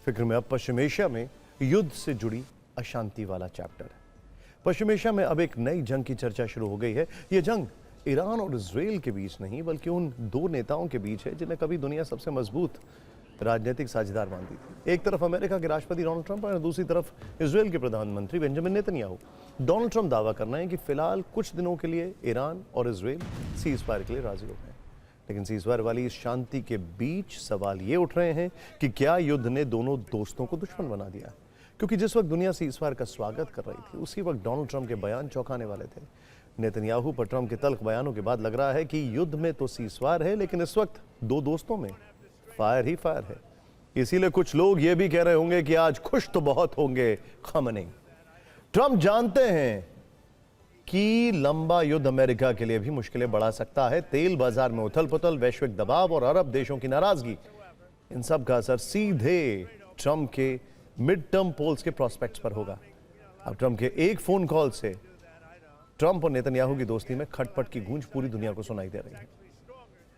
फिक्र में अब पश्चिम एशिया में युद्ध से जुड़ी अशांति वाला चैप्टर है। पश्चिम एशिया में अब एक नई जंग की चर्चा शुरू हो गई है। ये जंग ईरान और इजराइल के बीच नहीं बल्कि उन दो नेताओं के बीच है जिन्हें कभी दुनिया सबसे मजबूत राजनीतिक साझेदार मानती थी। एक तरफ अमेरिका के राष्ट्रपति डोनाल्ड ट्रंप और दूसरी तरफ इजराइल के प्रधानमंत्री बेंजामिन नेतन्याहू। डोनाल्ड ट्रंप दावा करना है कि फिलहाल कुछ दिनों के लिए ईरान और इजराइल सीज़फायर के लिए राजी हो गए, लेकिन सीज़फायर वाली इस शांति के बीच सवाल ये उठ रहे हैं कि क्या युद्ध ने दोनों दोस्तों को दुश्मन बना दिया? क्योंकि जिस वक्त दुनिया सीज़फायर का स्वागत कर रही थी उसी वक्त डोनाल्ड ट्रंप के बयान चौंकाने वाले थे। नेतन्याहू पर ट्रंप के तल्ख बयानों के बाद लग रहा है कि युद्ध में तो सीज़फायर है, लेकिन इस वक्त दो दोस्तों में फायर ही फायर है। इसीलिए कुछ लोग ये भी कह रहे होंगे कि आज खुश तो बहुत होंगे खमनी। ट्रंप जानते हैं कि लंबा युद्ध अमेरिका के लिए भी मुश्किलें बढ़ा सकता है। तेल बाजार में उथल पुथल, वैश्विक दबाव और अरब देशों की नाराजगी, इन सब का असर सीधे ट्रंप के मिड टर्म पोल्स के प्रोस्पेक्ट्स पर होगा। अब ट्रंप के एक फोन कॉल से ट्रंप और नेतन्याहू की दोस्ती में खटपट की गूंज पूरी दुनिया को सुनाई दे रही है।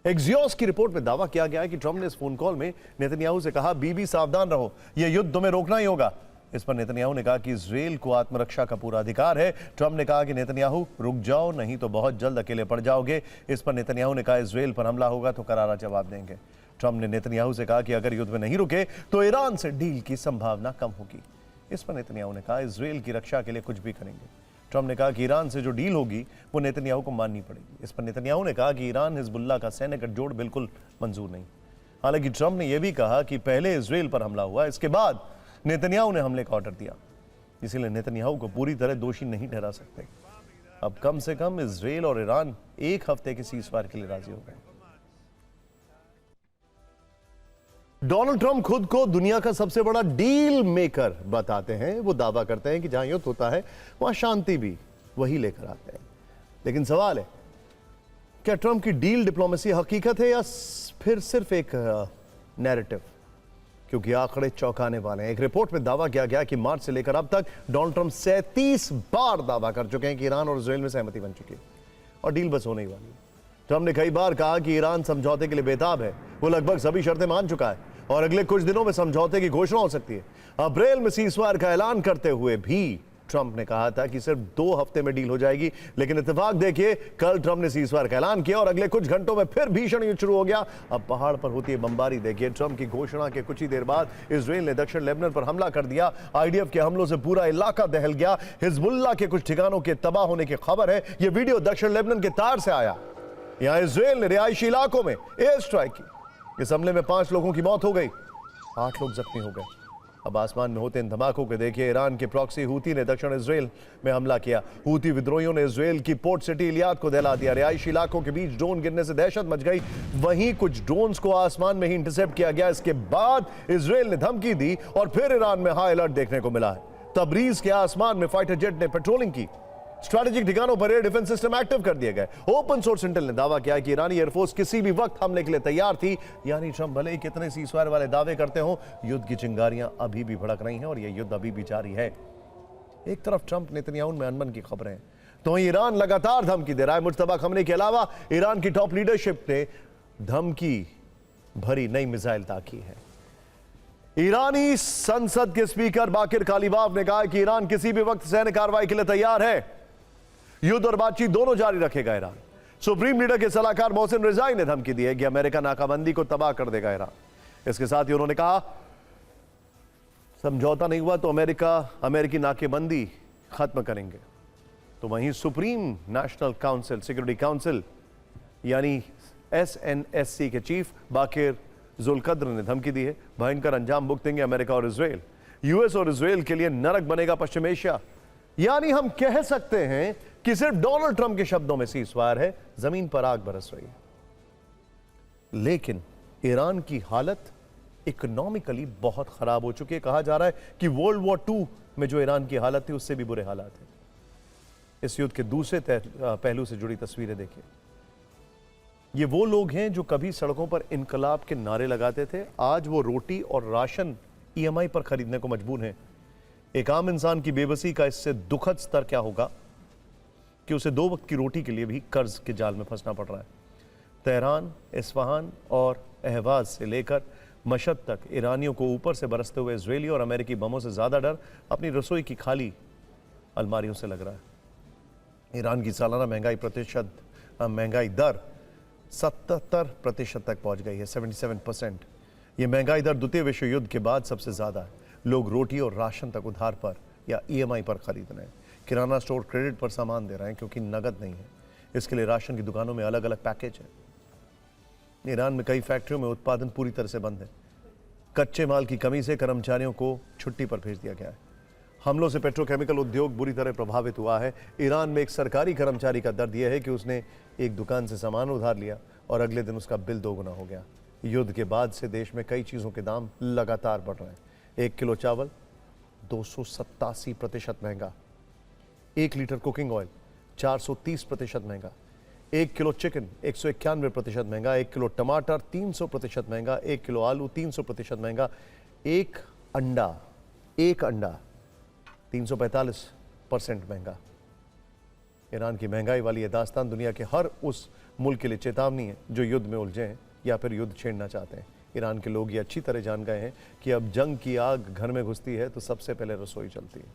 एक्सियोस की रिपोर्ट में दावा किया गया है कि ट्रंप ने इस फोन कॉल में नेतन्याहू से कहा, बीबी सावधान रहो, यह युद्ध तुम्हें रोकना ही होगा। इस पर नेतन्याहू ने कहा कि इजराइल को आत्मरक्षा का पूरा अधिकार है। ट्रंप ने कहा कि नेतन्याहू रुक जाओ, नहीं तो बहुत जल्द अकेले पड़ जाओगे। इस पर नेतन्याहू ने कहा इजराइल पर हमला होगा तो करारा जवाब देंगे। ट्रंप ने नेतन्याहू से कहा कि अगर युद्ध में नहीं रुके तो ईरान से डील की संभावना कम होगी। इस पर नेतन्याहू ने कहा इजराइल की रक्षा के लिए कुछ भी करेंगे। ट्रंप ने कहा कि ईरान से जो डील होगी वो नेतन्याहू को माननी पड़ेगी। इस पर नेतन्याहू ने कहा कि ईरान हिजबुल्लाह का सैन्य गठजोड़ बिल्कुल मंजूर नहीं। हालांकि ट्रंप ने यह भी कहा कि पहले इजराइल पर हमला हुआ, इसके बाद नेतन्याहू ने हमले का ऑर्डर दिया, इसीलिए नेतन्याहू को पूरी तरह दोषी नहीं ठहरा सकते। अब कम से कम इजराइल और ईरान एक हफ्ते के सीज़फायर के लिए राजी हो गए। डोनाल्ड ट्रंप खुद को दुनिया का सबसे बड़ा डील मेकर बताते हैं। वो दावा करते हैं कि जहां युद्ध होता है वहां शांति भी वही लेकर आते हैं। लेकिन सवाल है, क्या ट्रंप की डील डिप्लोमेसी हकीकत है या फिर सिर्फ एक नैरेटिव? क्योंकि आंकड़े चौंकाने वाले हैं। एक रिपोर्ट में दावा किया गया कि मार्च से लेकर अब तक डोनाल्ड ट्रंप 37 बार दावा कर चुके हैं कि ईरान और इजराइल में सहमति बन चुकी है और डील बस होने ही वाली है। ट्रंप ने कई बार कहा कि ईरान समझौते के लिए बेताब है, वो लगभग सभी शर्तें मान चुका है और अगले कुछ दिनों में समझौते की घोषणा हो सकती है। अप्रैल में सीज़फायर का ऐलान करते हुए भी ट्रंप ने कहा था कि सिर्फ 2 हफ्ते में डील हो जाएगी, लेकिन इत्तेफाक देखिए, कल ट्रंप ने सीज़फायर का ऐलान किया और अगले कुछ घंटों में फिर भीषण युद्ध शुरू हो गया। अब पहाड़ पर होती है बमबारी। देखिए, ट्रंप की घोषणा के कुछ ही देर बाद इजराइल ने दक्षिण लेबनान पर हमला कर दिया। आईडीएफ के हमलों से पूरा इलाका दहल गया। हिजबुल्लाह के कुछ ठिकानों के तबाह होने की खबर है। यह वीडियो दक्षिण लेबनान के तार से आया। यहां इजराइल ने रिहायशी इलाकों में एयर स्ट्राइक की। इस हमले में 5 लोगों की मौत हो गई, 8 लोग जख्मी हो गए। अब आसमान में होते इन धमाकों के देखिए, ईरान के प्रॉक्सी हूती ने दक्षिण इजराइल में हमला किया। हूती विद्रोहियों ने इजराइल की पोर्ट सिटी इलियाद को दहला दिया। रिहायशी इलाकों के बीच ड्रोन गिरने से दहशत मच गई। वहीं कुछ ड्रोन्स को आसमान में ही इंटरसेप्ट किया गया। इसके बाद इजराइल ने धमकी दी और फिर ईरान में हाई अलर्ट देखने को मिला है। तबरीज के आसमान में फाइटर जेट ने पेट्रोलिंग की। स्ट्रैटेजिक ठिकानों पर एयर डिफेंस सिस्टम एक्टिव कर दिए गए। ओपन सोर्स इंटेल ने दावा किया कि ईरानी एयरफोर्स किसी भी वक्त हमले के लिए तैयार थी। यानी ट्रंप भले ही कितने सीज़फायर वाले दावे करते हो, युद्ध की चिंगारियां अभी भी भड़क रही हैं और यह युद्ध अभी भी जारी है। एक तरफ ट्रंप नेतन्याहू में अनबन की खबरें हैं, तो ईरान लगातार धमकी दे रहा है। मुज्तबा खमनी के अलावा ईरान की टॉप लीडरशिप ने धमकी भरी नई मिसाइल ताकी है। ईरानी संसद के स्पीकर बाकिर कालीबाफ ने कहा कि ईरान किसी भी वक्त सैन्य कार्रवाई के लिए तैयार है। युद्ध और बातचीत दोनों जारी रखेगा ईरान। सुप्रीम लीडर के सलाहकार मोहसिन रिजाई ने धमकी दी है कि अमेरिका नाकाबंदी को तबाह कर देगा ईरान। इसके साथ ही उन्होंने कहा समझौता नहीं हुआ तो अमेरिकी नाकेबंदी खत्म करेंगे। तो वहीं supreme national council security council यानी SNSC के चीफ बाकिर जुल्कद्र ने धमकी दी है, भयंकर अंजाम भुगतेंगे अमेरिका और इजराइल। यूएस और इजराइल के लिए नरक बनेगा पश्चिम एशिया। यानी हम कह सकते हैं कि सिर्फ डोनाल्ड ट्रंप के शब्दों में सीज़फायर है, जमीन पर आग बरस रही है। लेकिन ईरान की हालत इकोनॉमिकली बहुत खराब हो चुकी है। कहा जा रहा है कि वर्ल्ड वॉर 2 में जो ईरान की हालत थी उससे भी बुरे हालात हैं। इस युद्ध के दूसरे पहलू से जुड़ी तस्वीरें देखिए। ये वो लोग हैं जो कभी सड़कों पर इनकलाब के नारे लगाते थे, आज वो रोटी और राशन EMI पर खरीदने को मजबूर हैं। एक आम इंसान की बेबसी का इससे दुखद स्तर क्या होगा कि उसे 2 वक्त की रोटी के लिए भी कर्ज के जाल में फंसना पड़ रहा है। तेहरान, इस्फहान और अहवाज से लेकर मशहद तक ईरानियों को ऊपर से बरसते हुए इजरायली और अमेरिकी बमों से ज्यादा डर अपनी रसोई की खाली अलमारियों से लग रहा है। ईरान की सालाना महंगाई दर 77% तक पहुंच गई है, 77%। यह महंगाई दर द्वितीय विश्व युद्ध के बाद सबसे ज्यादा है। लोग रोटी और राशन तक उधार पर या ईएमआई पर खरीद रहे हैं। किराना स्टोर क्रेडिट पर सामान दे रहे हैं क्योंकि नगद नहीं है। इसके लिए राशन की दुकानों में अलग अलग पैकेज है। ईरान में कई फैक्ट्रियों में उत्पादन पूरी तरह से बंद है। कच्चे माल की कमी से कर्मचारियों को छुट्टी पर भेज दिया गया है। हमलों से पेट्रोकेमिकल उद्योग बुरी तरह प्रभावित हुआ है। ईरान में एक सरकारी कर्मचारी का दर्द यह है कि उसने एक दुकान से सामान उधार लिया और अगले दिन उसका बिल दोगुना हो गया। युद्ध के बाद से देश में कई चीजों के दाम लगातार बढ़ रहे हैं। 1 किलो चावल 287% महंगा, 1 लीटर कुकिंग ऑयल 430% महंगा, 1 किलो चिकन 191% महंगा, 1 किलो टमाटर 300% महंगा, 1 किलो आलू 300% महंगा, एक अंडा 345% महंगा। ईरान की महंगाई वाली यह दास्तान दुनिया के हर उस मुल्क के लिए चेतावनी है जो युद्ध में उलझे हैं या फिर युद्ध छेड़ना चाहते हैं। ईरान के लोग ये अच्छी तरह जान गए हैं कि अब जंग की आग घर में घुसती है तो सबसे पहले रसोई चलती है।